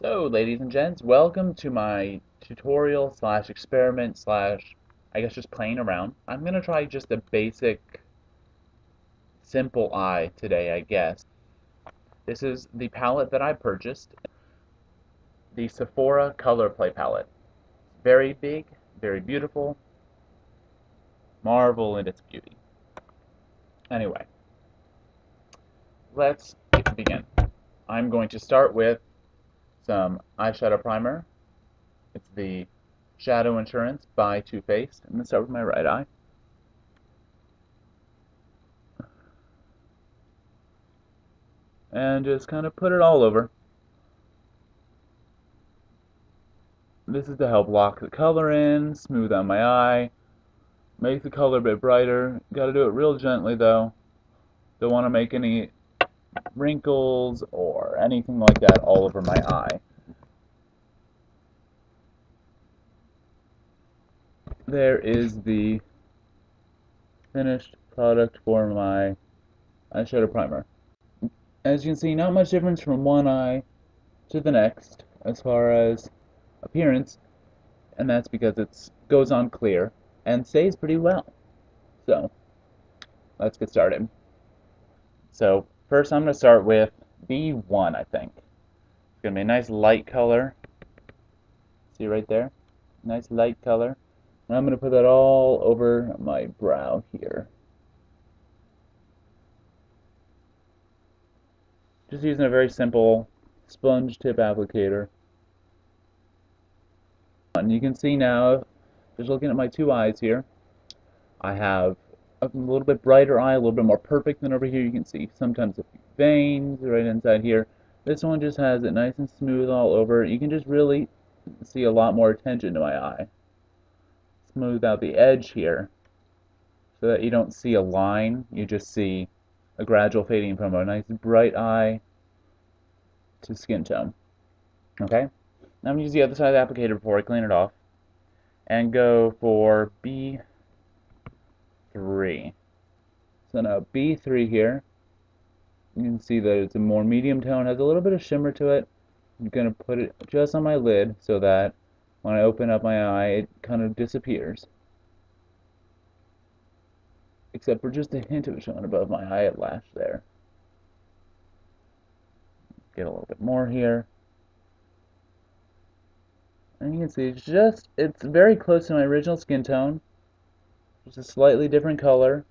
So, ladies and gents, welcome to my tutorial slash experiment slash, I guess, just playing around. I'm going to try just a basic, simple eye today, I guess. This is the palette that I purchased, the Sephora Color Play palette. Very big, very beautiful, marvel in its beauty. Anyway, let's begin. I'm going to start with some eyeshadow primer. It's the Shadow Insurance by Too Faced. I'm going to start with my right eye. And just kind of put it all over. This is to help lock the color in, smooth out my eye, make the color a bit brighter. Got to do it real gently though. Don't want to make any wrinkles or anything like that all over my eye. There is the finished product for my eyeshadow primer. As you can see, not much difference from one eye to the next as far as appearance, and that's because it goes on clear and stays pretty well. So let's get started. So first I'm going to start with B1, I think. It's going to be a nice light color. See right there? Nice light color. And I'm going to put that all over my brow here. Just using a very simple sponge tip applicator. And you can see now, just looking at my two eyes here, I have a little bit brighter eye, a little bit more perfect than over here. You can see sometimes a few veins right inside here. This one just has it nice and smooth all over. You can just really see a lot more attention to my eye. Smooth out the edge here so that you don't see a line. You just see a gradual fading from a nice bright eye to skin tone. Okay? Now I'm going to use the other side of the applicator before I clean it off and go for B3. So now B3 here, you can see that it's a more medium tone, has a little bit of shimmer to it. I'm going to put it just on my lid so that when I open up my eye, it kind of disappears. Except for just a hint of it showing above my eyelash there. Get a little bit more here. And you can see it's very close to my original skin tone. Just a slightly different color.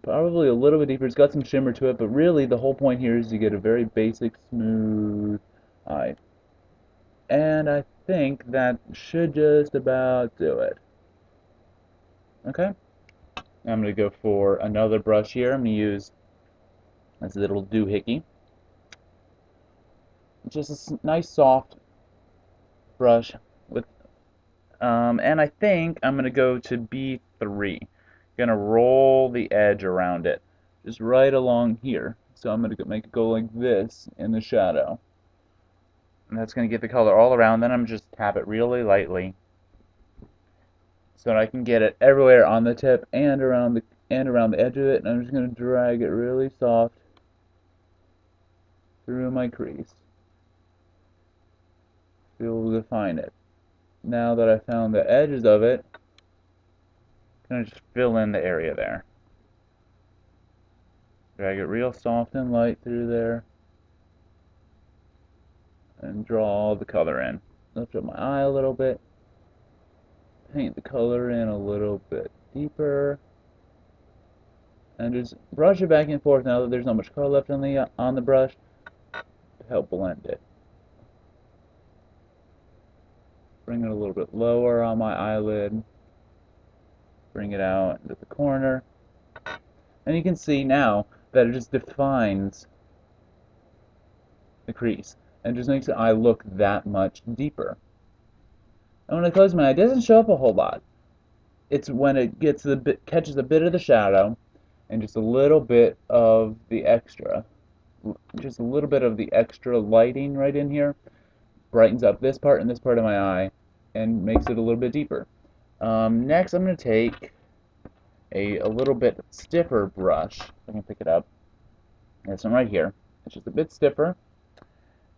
Probably a little bit deeper. It's got some shimmer to it, but really the whole point here is to get a very basic, smooth eye. And I think that should just about do it. Okay? I'm going to go for another brush here. I'm going to use this little doohickey. Just a nice soft brush with and I think I'm gonna go to B3. Gonna roll the edge around it just right along here. So I'm gonna make it go like this in the shadow, and that's gonna get the color all around. Then I'm just tap it really lightly so that I can get it everywhere on the tip and around the edge of it, and I'm just gonna drag it really soft through my crease. Be able to define it. Now that I found the edges of it, I'm going to just fill in the area there. Drag it real soft and light through there. And draw all the color in. Lift up my eye a little bit. Paint the color in a little bit deeper. And just brush it back and forth now that there's not much color left on the brush to help blend it. Bring it a little bit lower on my eyelid. Bring it out into the corner. And you can see now that it just defines the crease and just makes the eye look that much deeper. And when I close my eye, it doesn't show up a whole lot. It's when it catches a bit of the shadow and just a little bit of the extra. Just a little bit of the extra lighting right in here brightens up this part and this part of my eye and makes it a little bit deeper. Next, I'm going to take a little bit stiffer brush. I can pick it up. This one right here. It's just a bit stiffer.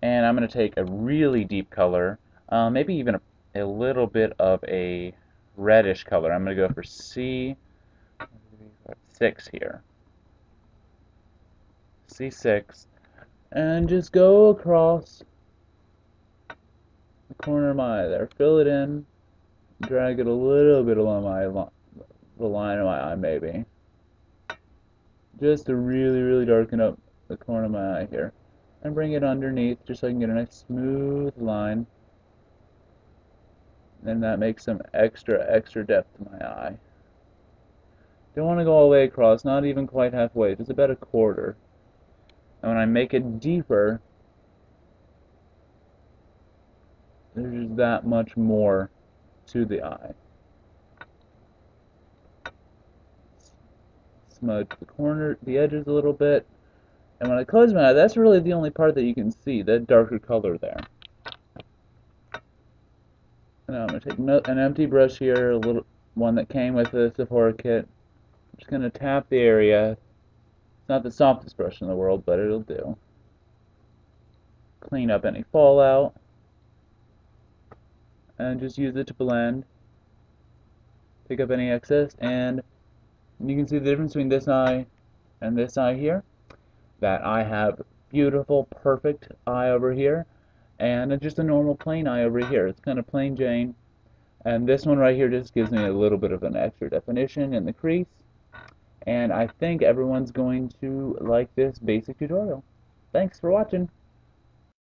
And I'm going to take a really deep color, maybe even a little bit of a reddish color. I'm going to go for C6 here. C6. And just go across the corner of my eye there. Fill it in. Drag it a little bit along the line of my eye, maybe. Just to really, really darken up the corner of my eye here. And bring it underneath just so I can get a nice smooth line. And that makes some extra depth to my eye. Don't want to go all the way across, not even quite halfway, just about a quarter. And when I make it deeper, there's just that much more to the eye. Smudge the corner, the edges a little bit. And when I close my eye, that's really the only part that you can see, that darker color there. Now I'm going to take an empty brush here, a little one that came with the Sephora kit. I'm just going to tap the area. It's not the softest brush in the world, but it'll do. Clean up any fallout. And just use it to blend. Pick up any excess, and you can see the difference between this eye and this eye here. That I have beautiful, perfect eye over here, and just a normal plain eye over here. It's kind of plain Jane. And this one right here just gives me a little bit of an extra definition in the crease. And I think everyone's going to like this basic tutorial. Thanks for watching.